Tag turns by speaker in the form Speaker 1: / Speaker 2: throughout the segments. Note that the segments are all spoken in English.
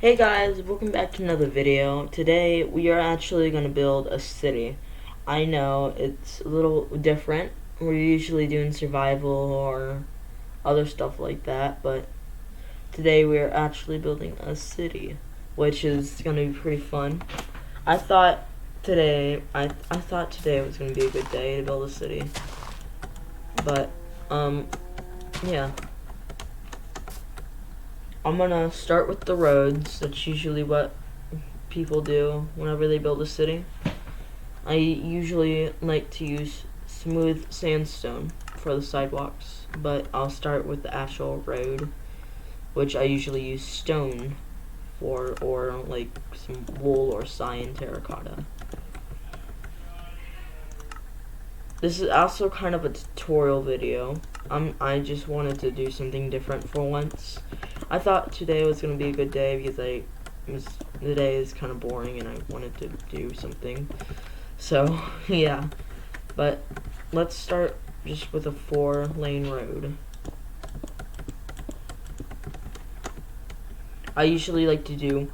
Speaker 1: Hey guys, welcome back to another video. Today we are actually going to build a city. I know it's a little different. We're usually doing survival or other stuff like that, but today we are actually building a city, which is going to be pretty fun. I thought I thought today was going to be a good day to build a city. But yeah. I'm gonna start with the roads. That's usually what people do whenever they build a city. I usually like to use smooth sandstone for the sidewalks, but I'll start with the actual road, which I usually use stone for, or like some wool or cyan terracotta. This is also kind of a tutorial video. I just wanted to do something different for once. I thought today was gonna be a good day because the day is kind of boring and I wanted to do something. So yeah, but let's start just with a 4-lane road. I usually like to do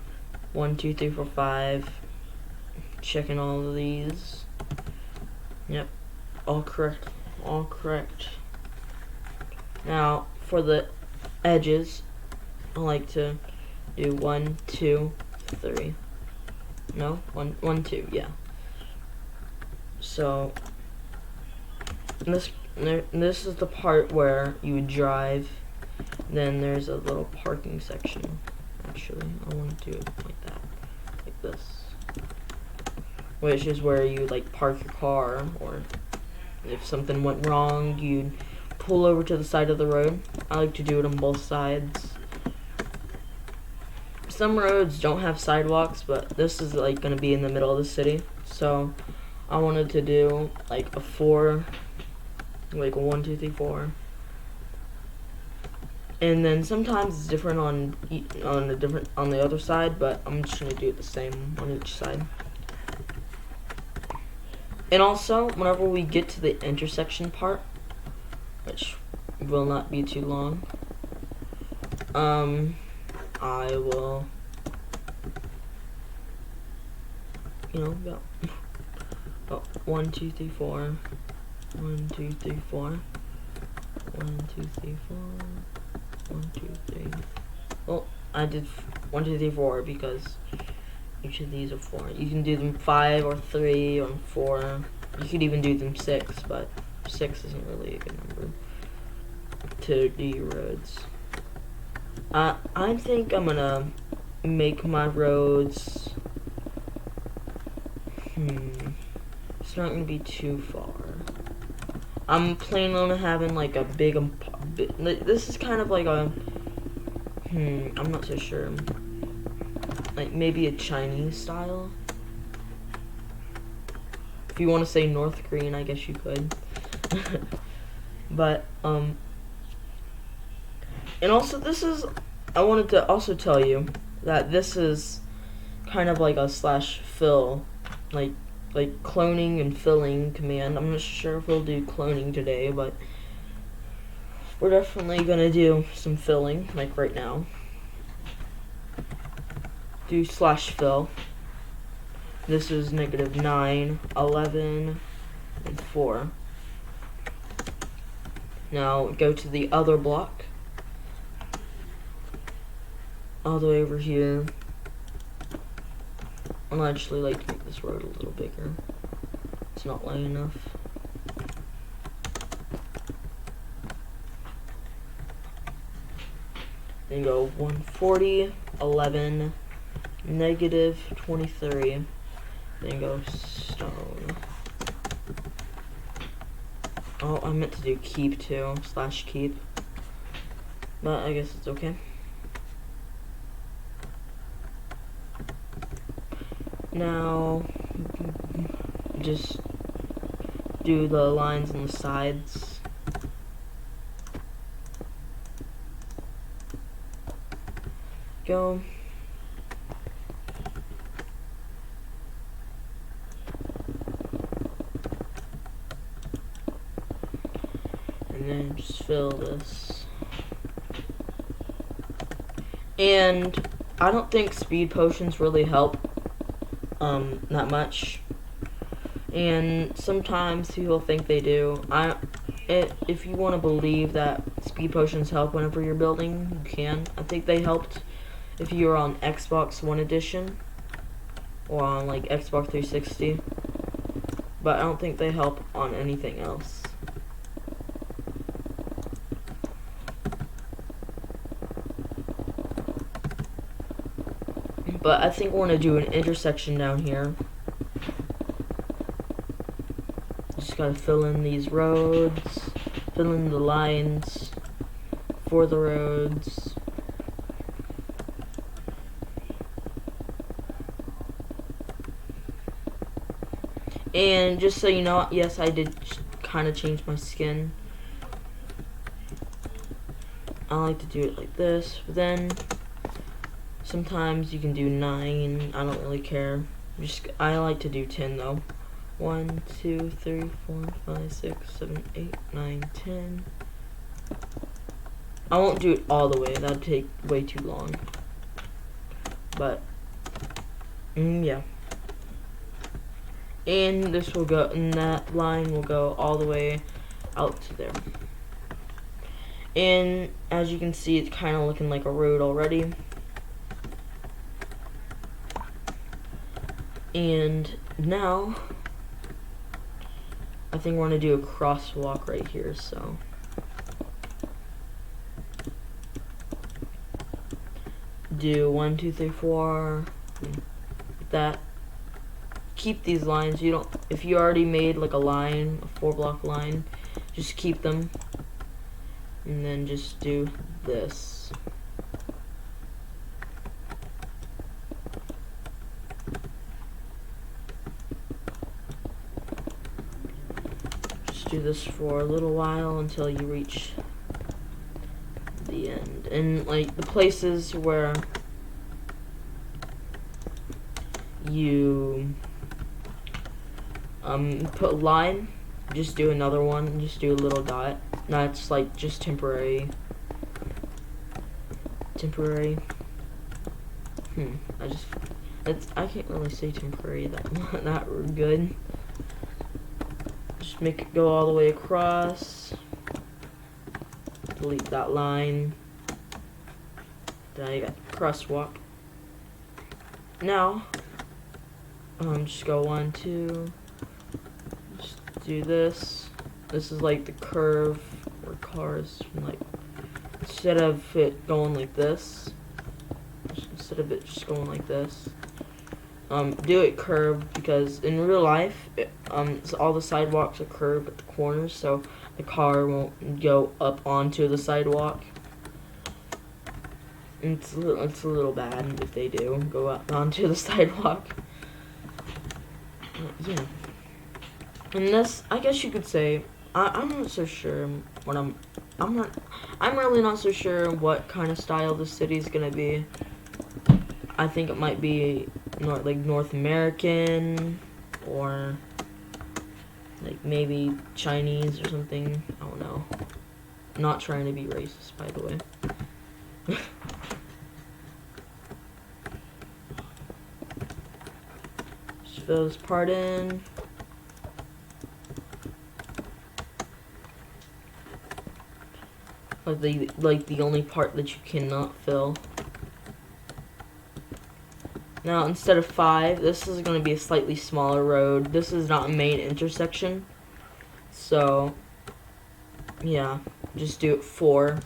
Speaker 1: 1, 2, 3, 4, 5. Checking all of these. Yep, all correct. All correct. Now for the edges, I like to do 1, 2, 3. No, 1, 1, 2. Yeah. So this is the part where you would drive. Then there's a little parking section. Actually, I want to do it like that, like this, which is where you like park your car, or if something went wrong, you'd pull over to the side of the road. I like to do it on both sides. Some roads don't have sidewalks, but this is like gonna be in the middle of the city, so I wanted to do like a 4, like a 1, 2, 3, 4. And then sometimes it's different on the other side, but I'm just gonna do it the same on each side. And also, whenever we get to the intersection part, which will not be too long, I will, go. Oh, 1, 2, 3, 4. 1, 2, 3, 4. 1, 2, 3, 4. 1, 2, 3. Well, I did 1, 2, 3, 4 because each of these are 4. You can do them 5 or 3 or 4. You could even do them 6, but 6 isn't really a good number to do your roads. I think I'm gonna make my roads. It's not gonna be too far. I'm planning on having like a big. This is kind of like a. I'm not so sure. Like maybe a Chinese style. If you want to say North Korean, I guess you could. But and also this is. I wanted to also tell you that this is kind of like a /fill, like cloning and filling command. I'm not sure if we'll do cloning today, but we're definitely gonna do some filling, like right now. Do /fill. This is -9, 11, and 4. Now go to the other block, all the way over here. I'd actually like to make this road a little bigger. It's not long enough. Then go 140, 11, -23. Then go stone. Oh, I meant to do keep too, /keep. But I guess it's okay. Now, just do the lines on the sides. Go. And then just fill this. And I don't think speed potions really help that much, and sometimes people think they do. If you want to believe that speed potions help whenever you're building, you can. I think they helped if you were on Xbox One Edition or on like Xbox 360, but I don't think they help on anything else. But I think we're gonna do an intersection down here. Just gotta fill in these roads, fill in the lines for the roads. And just so you know, yes, I did kind of change my skin. I like to do it like this, but then sometimes you can do 9. I don't really care. I like to do 10 though. 1, 2, 3, 4, 5, 6, 7, 8, 9, 10. I won't do it all the way. That'd take way too long. But yeah. And this will go, and that line will go all the way out to there. And as you can see, it's kind of looking like a road already. And now, I think we're gonna do a crosswalk right here, so. Do 1, 2, 3, 4, like that. Keep these lines. You don't, if you already made like a line, a 4-block line, just keep them. And then just do this. Just do this for a little while until you reach the end. And like the places where you put a line, just do another one, just do a little dot. That's like just temporary. I can't really say temporary that good. Just make it go all the way across. Delete that line. Then I got crosswalk. Now, just go 1, 2. Just do this. This is like the curve where cars, like, instead of it going like this, instead of it just going like this, do it curved, because in real life, so all the sidewalks are curved at the corners, so the car won't go up onto the sidewalk. And it's a little bad if they do go up onto the sidewalk. Yeah. And this, I guess you could say, I'm not so sure what I'm really not so sure what kind of style the city's gonna be. I think it might be like North American, or like maybe Chinese or something. I don't know. I'm not trying to be racist, by the way. Just fill this part in. Like the only part that you cannot fill. Now instead of 5, this is going to be a slightly smaller road. This is not a main intersection, so yeah, just do it 4.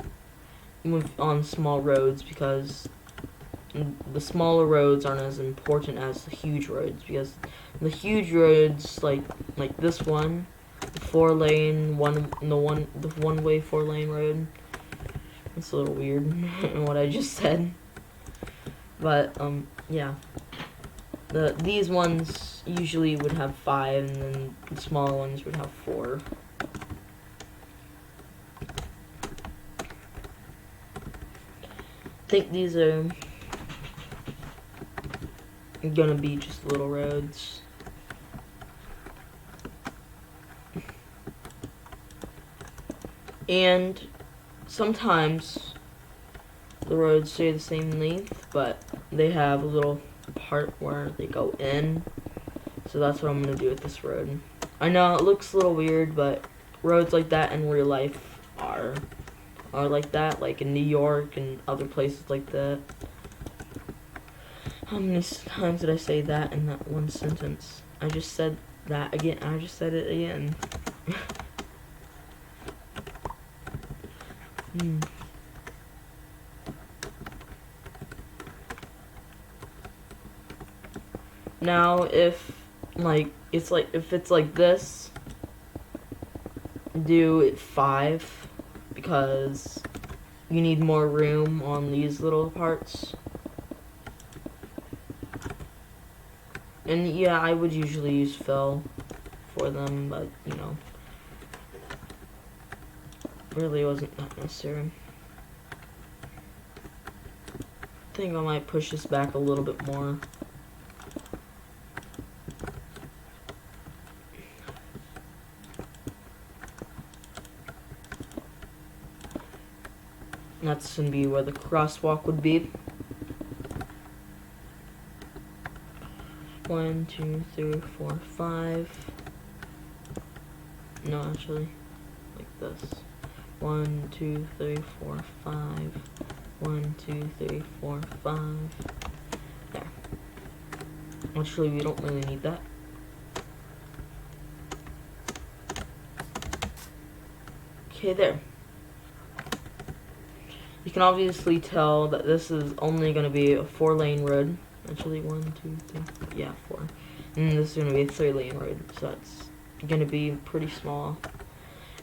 Speaker 1: Move on small roads, because the smaller roads aren't as important as the huge roads, because the huge roads like this one, the 4-lane the one-way 4-lane road. It's a little weird in what I just said, but yeah. These ones usually would have 5, and then the smaller ones would have 4. I think these are gonna be just little roads. And sometimes the roads stay the same length, but they have a little part where they go in. So that's what I'm gonna do with this road. I know it looks a little weird, but roads like that in real life are like that, like in New York and other places like that. How many times did I say that in that one sentence? I just said that again. I just said it again. Now, if it's like this, do it 5 because you need more room on these little parts. And yeah, I would usually use fill for them, but you know, really wasn't that necessary. I think I might push this back a little bit more. And that's gonna be where the crosswalk would be. 1, 2, 3, 4, 5. No, actually, like this. 1, 2, 3, 4, 5. 1, 2, 3, 4, 5. There. Actually, we don't really need that. Okay, there. You can obviously tell that this is only going to be a 4-lane road. Actually, 1, 2, 3, yeah, 4. And this is going to be a 3-lane road, so that's going to be pretty small.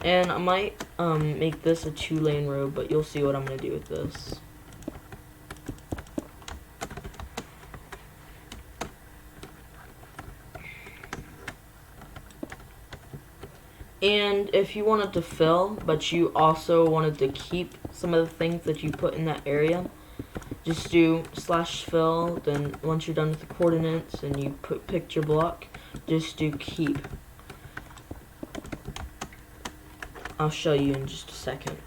Speaker 1: And I might make this a 2-lane road, but you'll see what I'm going to do with this. And if you wanted to fill, but you also wanted to keep some of the things that you put in that area, just do /fill, then once you're done with the coordinates and you pick your block, just do keep. I'll show you in just a second.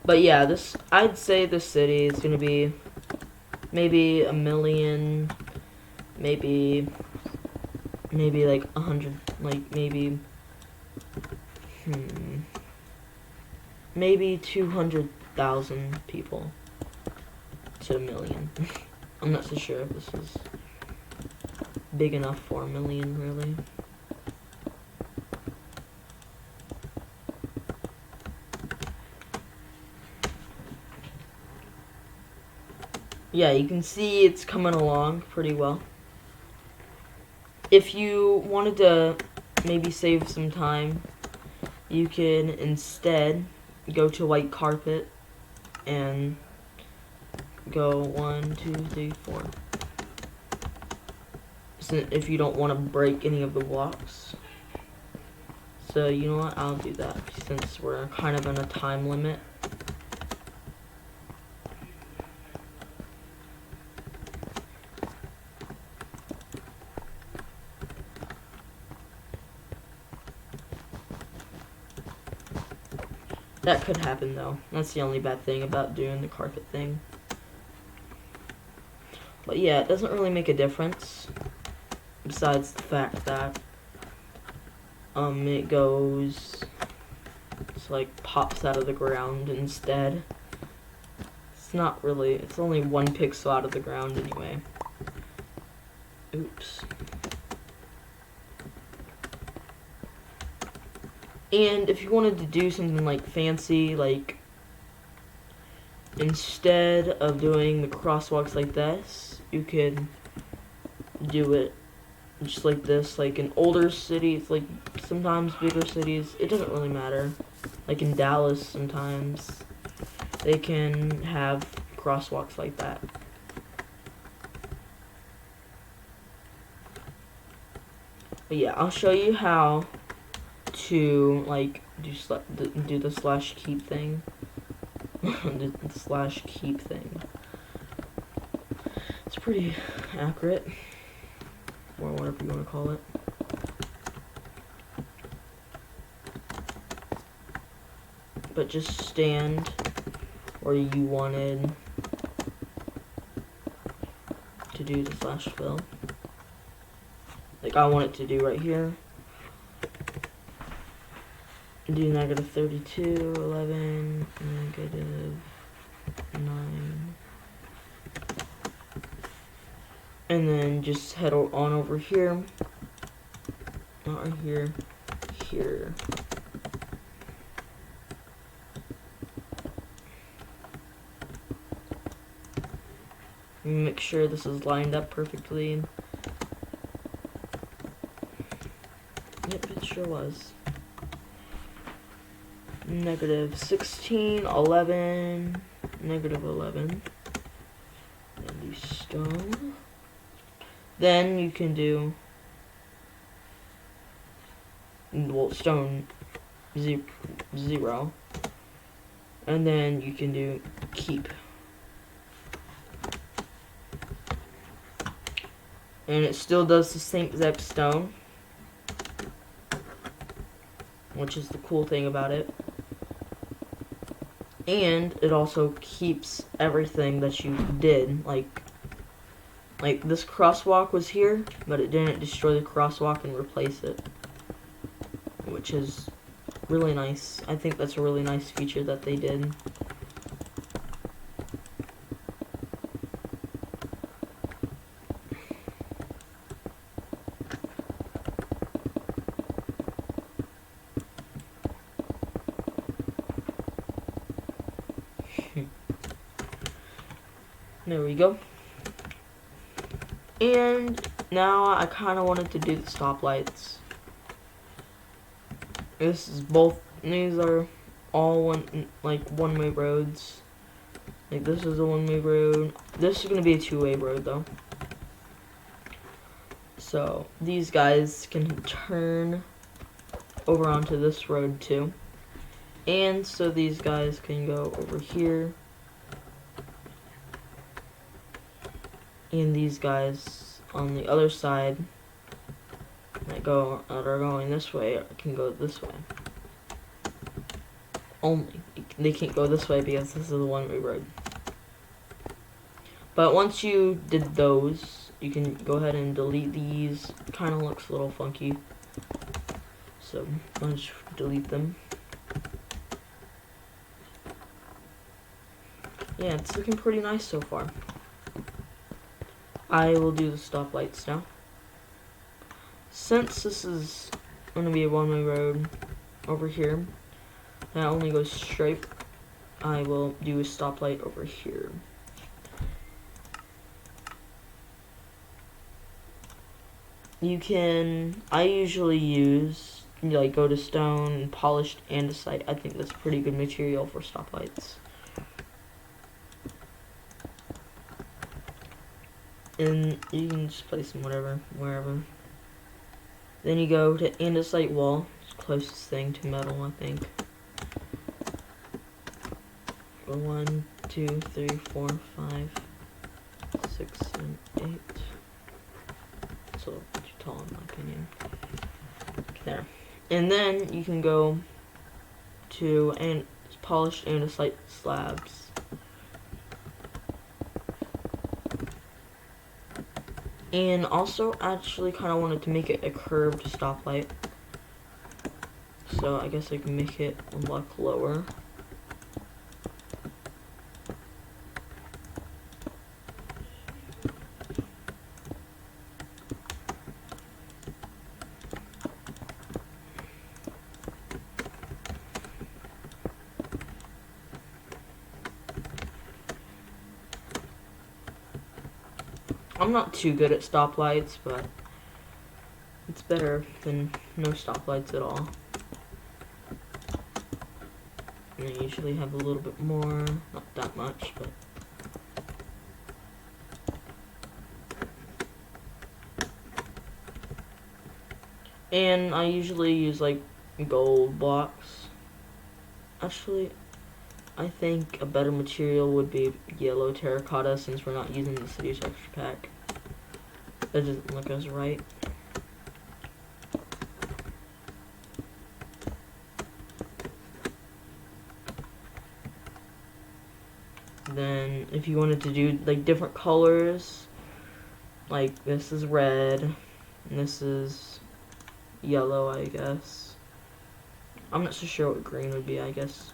Speaker 1: But yeah, I'd say the city is gonna be maybe 1 million, maybe like 100, like maybe 200,000 people to 1 million. I'm not so sure if this is big enough for 1 million, really. Yeah, you can see it's coming along pretty well. If you wanted to maybe save some time, you can instead go to white carpet and go 1, 2, 3, 4. So if you don't want to break any of the blocks. So you know what, I'll do that since we're kind of in a time limit. That could happen though. That's the only bad thing about doing the carpet thing. But yeah, it doesn't really make a difference. Besides the fact that it goes, it's like pops out of the ground instead. It's not really, it's only 1 pixel out of the ground anyway. Oops. And if you wanted to do something like fancy, like instead of doing the crosswalks like this, you could do it just like this, like in older cities, like sometimes bigger cities, it doesn't really matter. Like in Dallas sometimes, they can have crosswalks like that. But yeah, I'll show you how to like do the /keep thing. The /keep thing. pretty accurate, or whatever you want to call it. But just stand where you wanted to do the slash fill. Like I want it to do right here. Do negative 32, 11, negative 9. And then just head on over here. Not right here. Here. Make sure this is lined up perfectly. Yep, it sure was. Negative 16, 11, negative 11. And do stone. Then you can do, well, stone 0. And then you can do keep. And it still does the same exact stone, which is the cool thing about it. And it also keeps everything that you did, like this crosswalk was here, but it didn't destroy the crosswalk and replace it, which is really nice. I think that's a really nice feature that they did. There we go. And now I kind of wanted to do the stoplights. These are all one-way roads. Like this is a one-way road. This is gonna be a two-way road though. So these guys can turn over onto this road too. And so these guys can go over here. And these guys on the other side that are going this way can go this way. Only they can't go this way because this is a one-way road. But once you did those, you can go ahead and delete these. Kind of looks a little funky, so I'll just delete them. Yeah, it's looking pretty nice so far. I will do the stoplights now. Since this is going to be a one-way road over here, that only goes straight, I will do a stoplight over here. I usually use, go to stone, polished andesite. I think that's pretty good material for stoplights. And you can just place them wherever. Then you go to andesite wall. It's the closest thing to metal, I think. 1, 2, 3, 4, 5, 6, 7, 8. It's a little too tall in my opinion. There. And then you can go to polished andesite slabs. And also, actually kind of wanted to make it a curved stoplight. So I guess I can make it a lot lower. I'm not too good at stoplights, but it's better than no stoplights at all. And I usually have a little bit more, not that much, but and I usually use like gold blocks. Actually, I think a better material would be yellow terracotta, since we're not using the city texture pack. That doesn't look as right. Then if you wanted to do like different colors, like this is red and this is yellow, I guess. I'm not so sure what green would be. I guess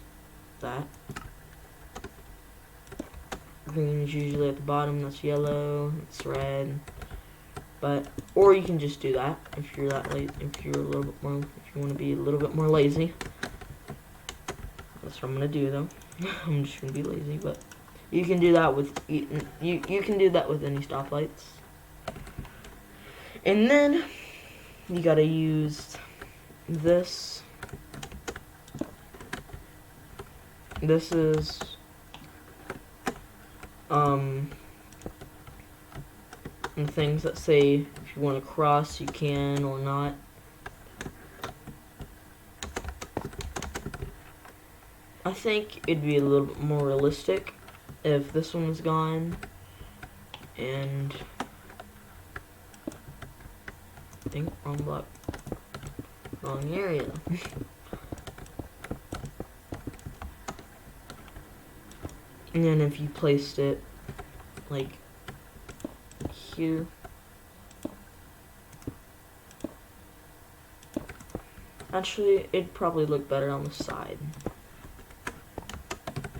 Speaker 1: that. Green is usually at the bottom, that's yellow, it's red. But, or you can just do that if you're that lazy, if you're a little bit more, if you want to be a little bit more lazy. That's what I'm gonna do though. I'm just gonna be lazy, but you can do that with, you can do that with any stoplights. And then, you gotta use this. This is, and things that say if you want to cross, you can or not. I think it'd be a little bit more realistic if this one was gone, and I think wrong block, wrong area. And then if you placed it like here, actually it'd probably look better on the side,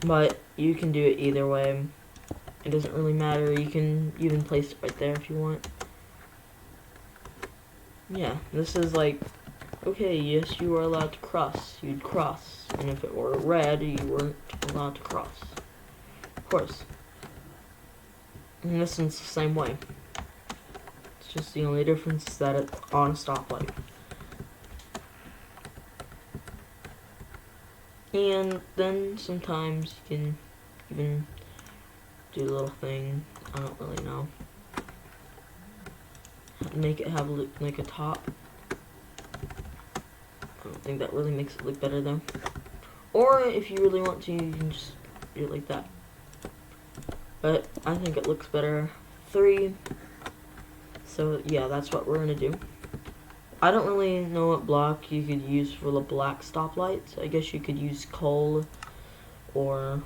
Speaker 1: but you can do it either way. It doesn't really matter. You can even place it right there if you want. Yeah, this is like, okay, yes, you are allowed to cross. You'd cross, and if it were red, you weren't allowed to cross. Of course. And this one's the same way. It's just the only difference is that it's on a stoplight. And then sometimes you can even do a little thing, I don't really know. Make it have like a top. I don't think that really makes it look better though. Or if you really want to, you can just do it like that. But I think it looks better. 3. So yeah, that's what we're gonna do. I don't really know what block you could use for the black stoplights. I guess you could use coal or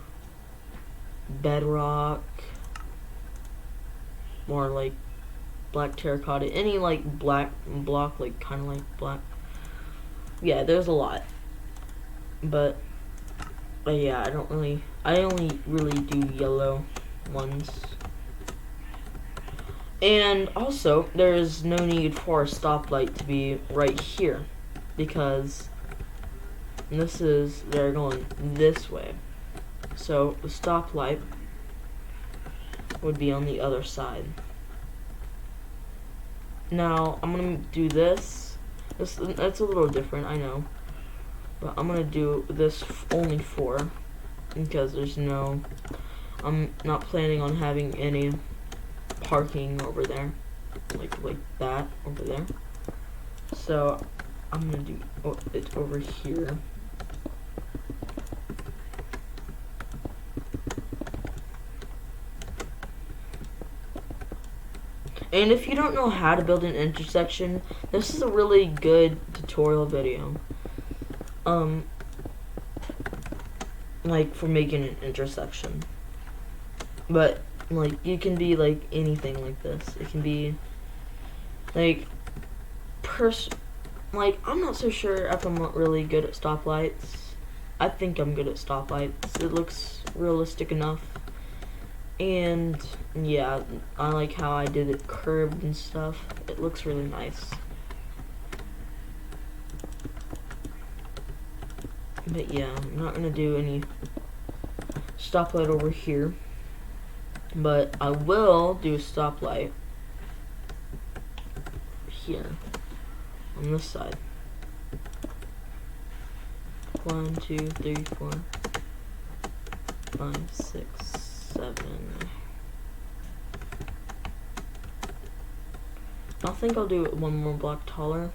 Speaker 1: bedrock or like black terracotta, any like black block, like kind of like black. Yeah, there's a lot, but yeah, I only really do yellow ones. And also, there's no need for a stoplight to be right here, because they're going this way. So the stoplight would be on the other side. Now, I'm gonna do this. That's a little different, I know. But I'm gonna do this only 4, because I'm not planning on having any parking over there, like that over there. So I'm gonna do it over here. And if you don't know how to build an intersection, this is a really good tutorial video. Like for making an intersection. But like you can be like anything like this. It can be like like I'm not so sure if I'm not really good at stoplights. I think I'm good at stoplights. It looks realistic enough. And yeah, I like how I did it curved and stuff. It looks really nice. But yeah, I'm not gonna do any stoplight over here. But I will do a stoplight here on this side. 1, 2, 3, 4, 5, 6, 7. I think I'll do it one more block taller.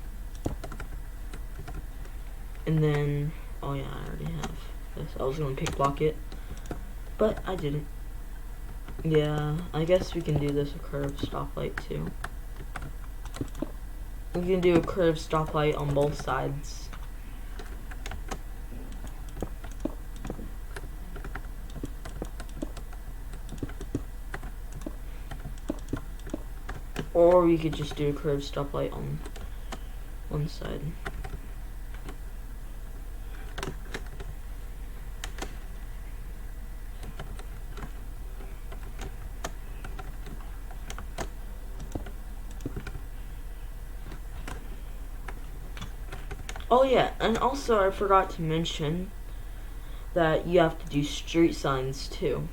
Speaker 1: And then, oh yeah, I already have. this. I was gonna pick block it, but I didn't. Yeah, I guess we can do this a curved stoplight too. We can do a curved stoplight on both sides. Or we could just do a curved stoplight on one side. Oh yeah, and also I forgot to mention that you have to do street signs too.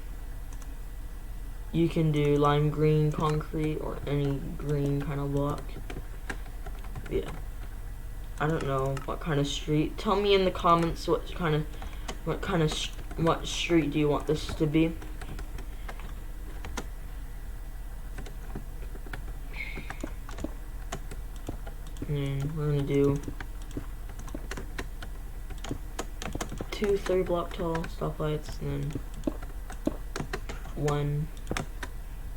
Speaker 1: You can do lime green concrete or any green kind of block. Yeah. I don't know what kind of street. Tell me in the comments what street do you want this to be? And we're gonna do 2 3-block tall stoplights, and then 1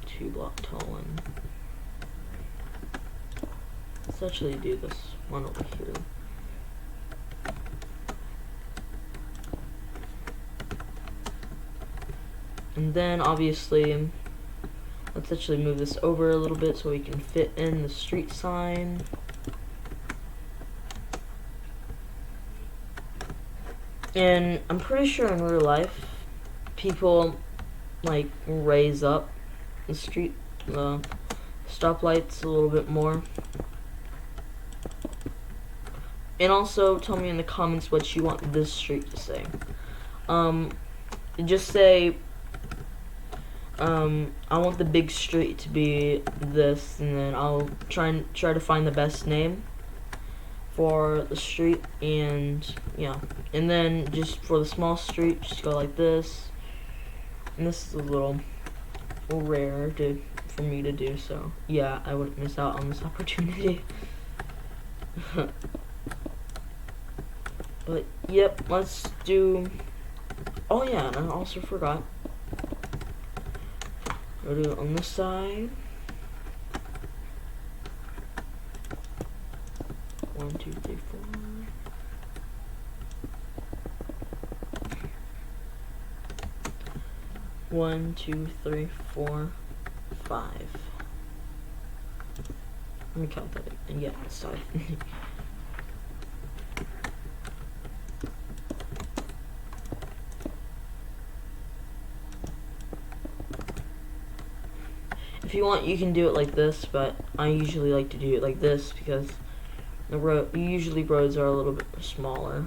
Speaker 1: 2-block tall one. Let's actually do this one over here. And then obviously, let's actually move this over a little bit so we can fit in the street sign. And I'm pretty sure in real life, people like raise up the street stoplights a little bit more. And also tell me in the comments what you want this street to say. Just say I want the big street to be this, and then I'll try to find the best name for the street. And yeah, and then just for the small street, just go like this. And this is a little rare for me to do, so yeah, I wouldn't miss out on this opportunity. But yep, let's do. Oh yeah, and I also forgot. We'll do it on this side. 1 2 3 4. One, 2, 3, 4, 5. Let me count that again. Yeah, sorry. If you want, you can do it like this, but I usually like to do it like this because usually roads are a little bit smaller.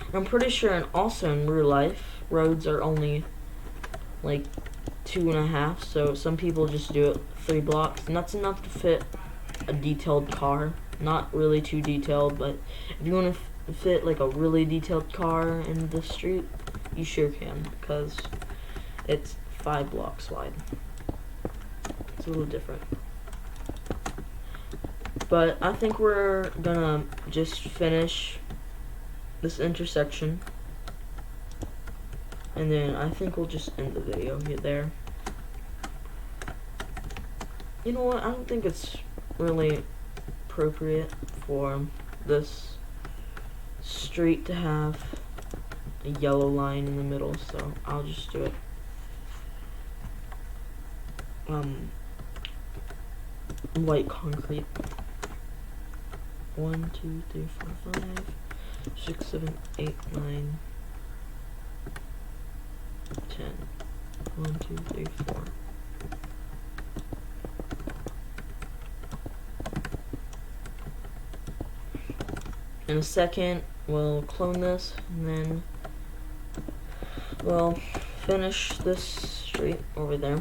Speaker 1: And I'm pretty sure, and also in real life, roads are only like 2.5, so some people just do it 3 blocks, and that's enough to fit a detailed car. Not really too detailed, but if you want to fit like a really detailed car in the street, you sure can, because it's 5 blocks wide. It's a little different. But I think we're gonna just finish this intersection, and then I think we'll just end the video here there. You know what, I don't think it's really appropriate for this street to have a yellow line in the middle, so I'll just do it white concrete. 1 2 3 4 5 6 7 8 9 10. 1 2 3 4. In a second, we'll clone this, and then we'll finish this street over there.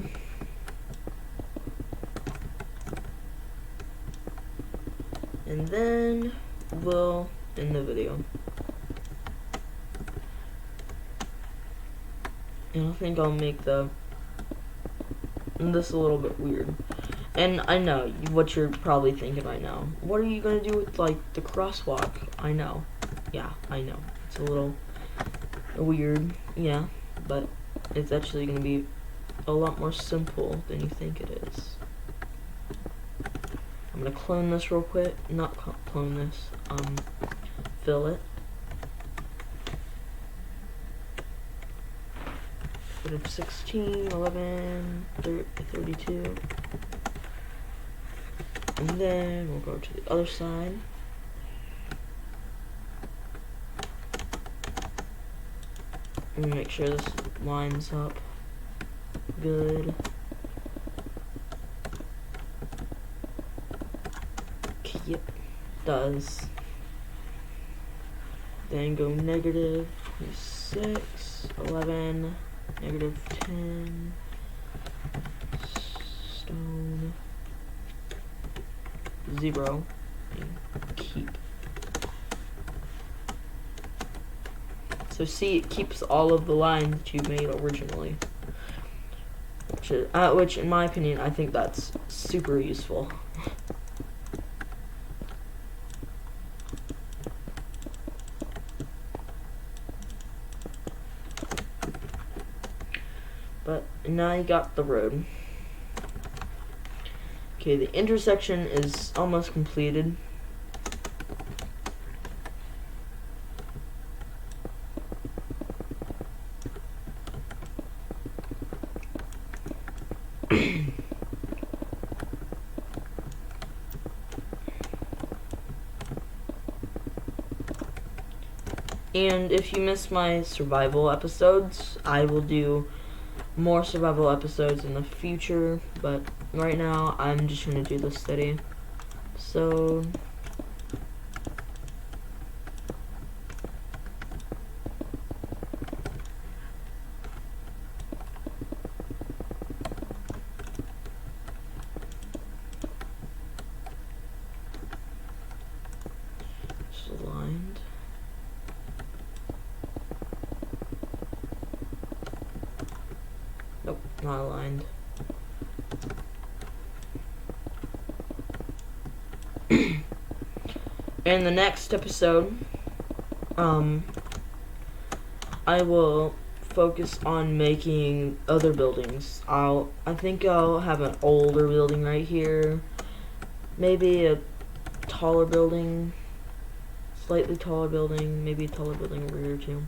Speaker 1: And then we'll end the video. And I think I'll make this a little bit weird. And I know what you're probably thinking right now. What are you gonna do with like the crosswalk? I know. Yeah, I know. It's a little weird, yeah, but it's actually going to be a lot more simple than you think it is. I'm going to clone this real quick, not clone this, fill it. Put it 16, 11, 32. And then we'll go to the other side. And make sure this lines up good. Yep, does. Then go negative 26, 11, negative 10, stone, 0, and keep. So see, it keeps all of the lines that you made originally. Which in my opinion, I think that's super useful. But now you got the road. Okay, the intersection is almost completed. And if you miss my survival episodes, I will do more survival episodes in the future, but right now I'm just gonna do the steady. So just aligned. Nope, not aligned. In the next episode, I will focus on making other buildings. I think I'll have an older building right here, maybe a taller building, slightly taller building, maybe a taller building over here too.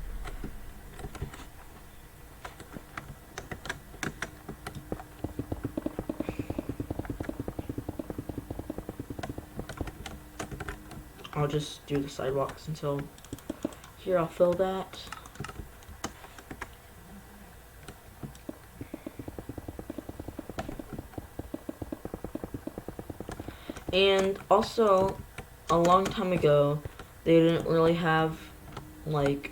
Speaker 1: I'll just do the sidewalks until here. I'll fill that. And also, a long time ago, they didn't really have, like,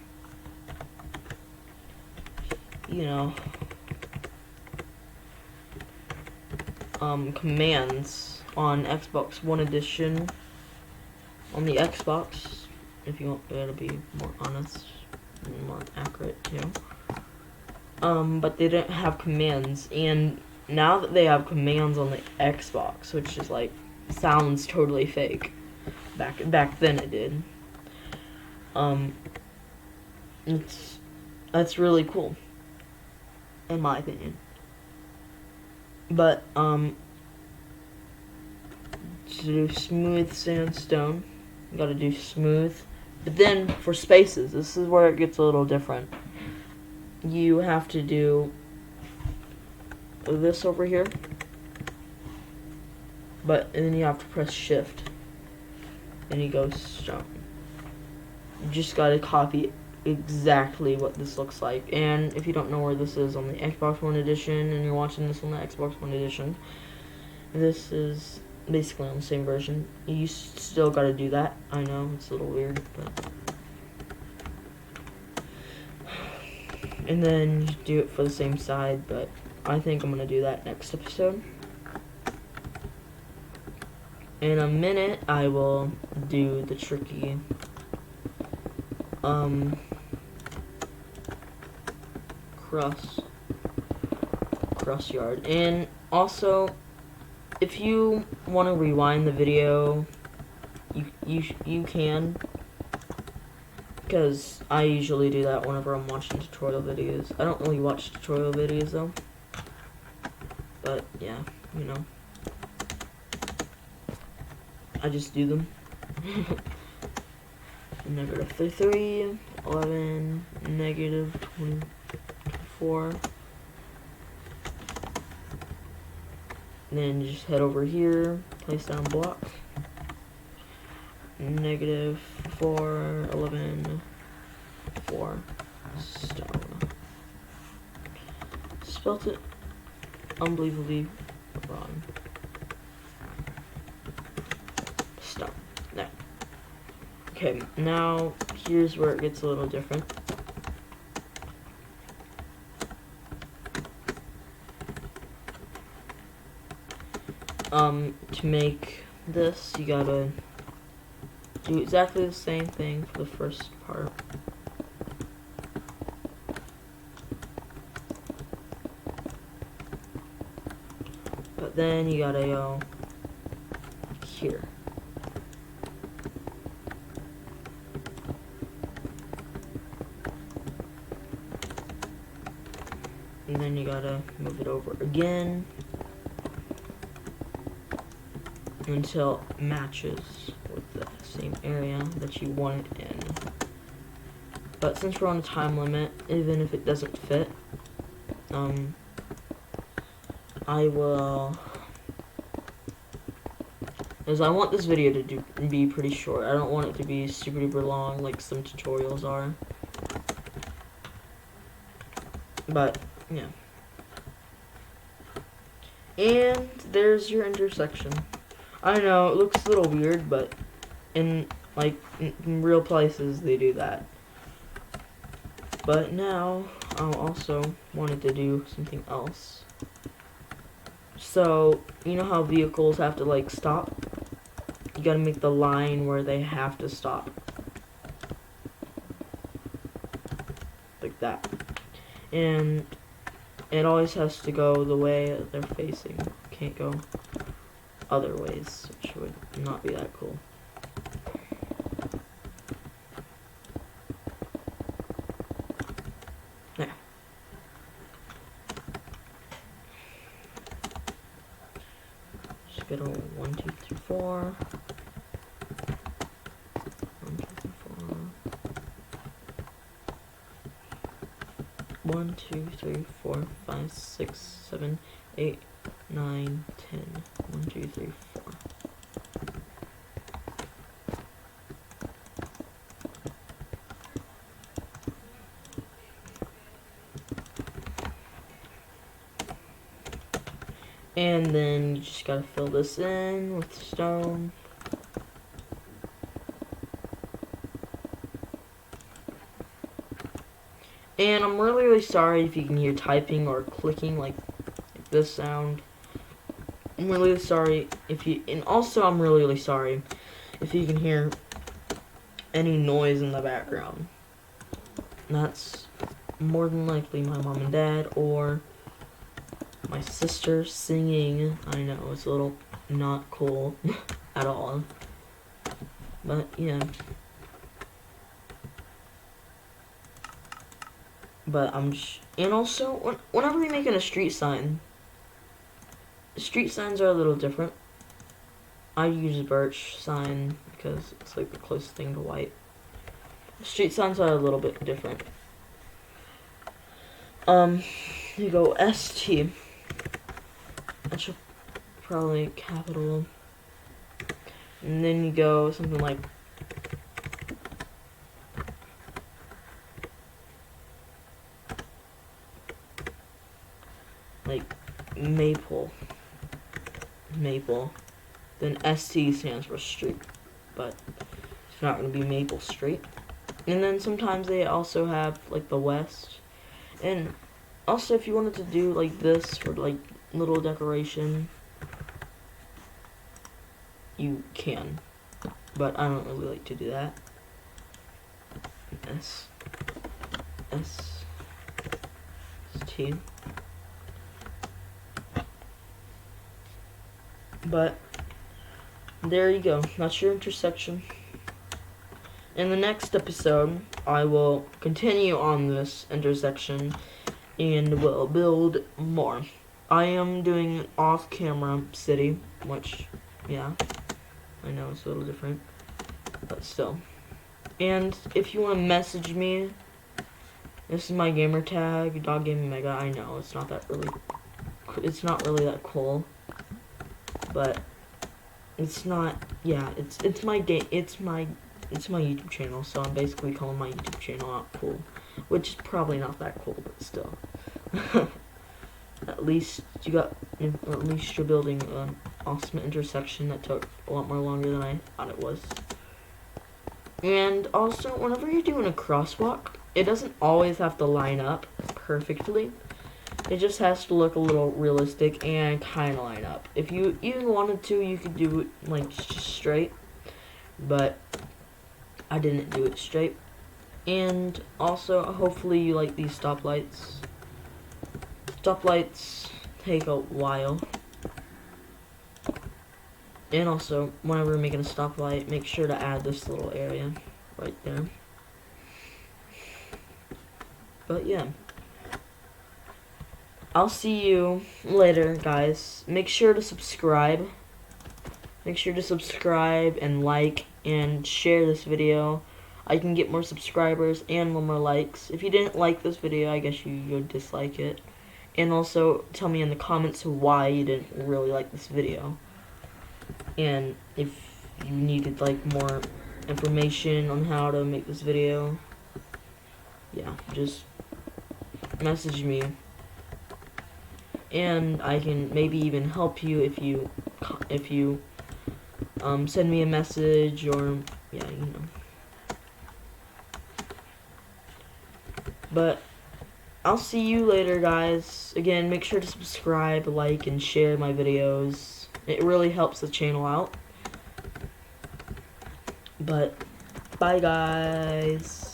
Speaker 1: you know, commands on Xbox One Edition. On the Xbox, if you want to be more honest and more accurate too. But they didn't have commands, and now that they have commands on the Xbox, which is like sounds totally fake. Back then it did. That's really cool, in my opinion. But to do smooth sandstone, you gotta do smooth. But then for spaces, this is where it gets a little different. You have to do this over here, and then you have to press shift, and you go stone. You just gotta copy exactly what this looks like. And if you don't know where this is on the Xbox One Edition, and you're watching this on the Xbox One Edition, this is basically on the same version. You still gotta do that. I know, it's a little weird, but... And then you do it for the same side, but I think I'm gonna do that next episode. In a minute, I will do the tricky, cross yard. And also, if you want to rewind the video, you can, because I usually do that whenever I'm watching tutorial videos. I don't really watch tutorial videos though, but yeah, you know, I just do them. Negative 33, 11, negative 24. And then you just head over here, place down block. Negative 4, 11, 4, stone. Spelt it unbelievably wrong. Stone. There. Okay, now here's where it gets a little different. To make this, you gotta do exactly the same thing for the first part. But then you gotta go here. And then you gotta move it over again until it matches with the same area that you want it in. But since we're on a time limit, even if it doesn't fit, I will, because I want this video to be pretty short. I don't want it to be super duper long like some tutorials are. But yeah. And there's your intersection. I know it looks a little weird, but in real places they do that. But now I also wanted to do something else. So you know how vehicles have to like stop? You gotta make the line where they have to stop. Like that. And it always has to go the way that they're facing. Can't go other ways, which would not be that cool. There. Just go to 1, 2, 3, 4. 1, 2, 3, 4. 1, 2, 3, 4, 5, 6, 7, 8, 9, 10. 1, 2, 3, 4. And then you just gotta fill this in with stone. And I'm really, really sorry if you can hear typing or clicking like this sound. I'm really sorry if you, and also I'm really, really sorry if you can hear any noise in the background. That's more than likely my mom and dad or my sister singing. I know, it's a little not cool at all. But yeah. But and also, whenever you're making a street sign, street signs are a little different. I use a birch sign because it's like the closest thing to white. Street signs are a little bit different. You go ST. That should probably capital. And then you go something like maple. Then ST stands for street, but it's not going to be Maple Street. And then sometimes they also have like the West. And also if you wanted to do like this for like little decoration, you can. But I don't really like to do that. ST. But there you go. That's your intersection. In the next episode, I will continue on this intersection and will build more. I am doing off-camera city, which, yeah, I know it's a little different, but still. And if you want to message me, this is my gamer tag, Dog Gaming Mega. I know it's not really that cool, but it's not. Yeah, it's my YouTube channel, so I'm basically calling my YouTube channel out cool, which is probably not that cool, but still. At least you're building an awesome intersection that took a lot more longer than I thought it was. And also, whenever you're doing a crosswalk, it doesn't always have to line up perfectly. It just has to look a little realistic and kind of line up. If you even wanted to, you could do it like just straight, but I didn't do it straight. And also, hopefully you like these stoplights. Stoplights take a while. And also, whenever we're making a stoplight, make sure to add this little area right there. But yeah. I'll see you later, guys. Make sure to subscribe. Make sure to subscribe and like and share this video. I can get more subscribers and more likes. If you didn't like this video, I guess you would dislike it. And also, tell me in the comments why you didn't really like this video. And if you needed like more information on how to make this video, yeah, just message me. And I can maybe even help you if you send me a message, or yeah, you know. But I'll see you later, guys. Again, make sure to subscribe, like, and share my videos. It really helps the channel out. But bye, guys.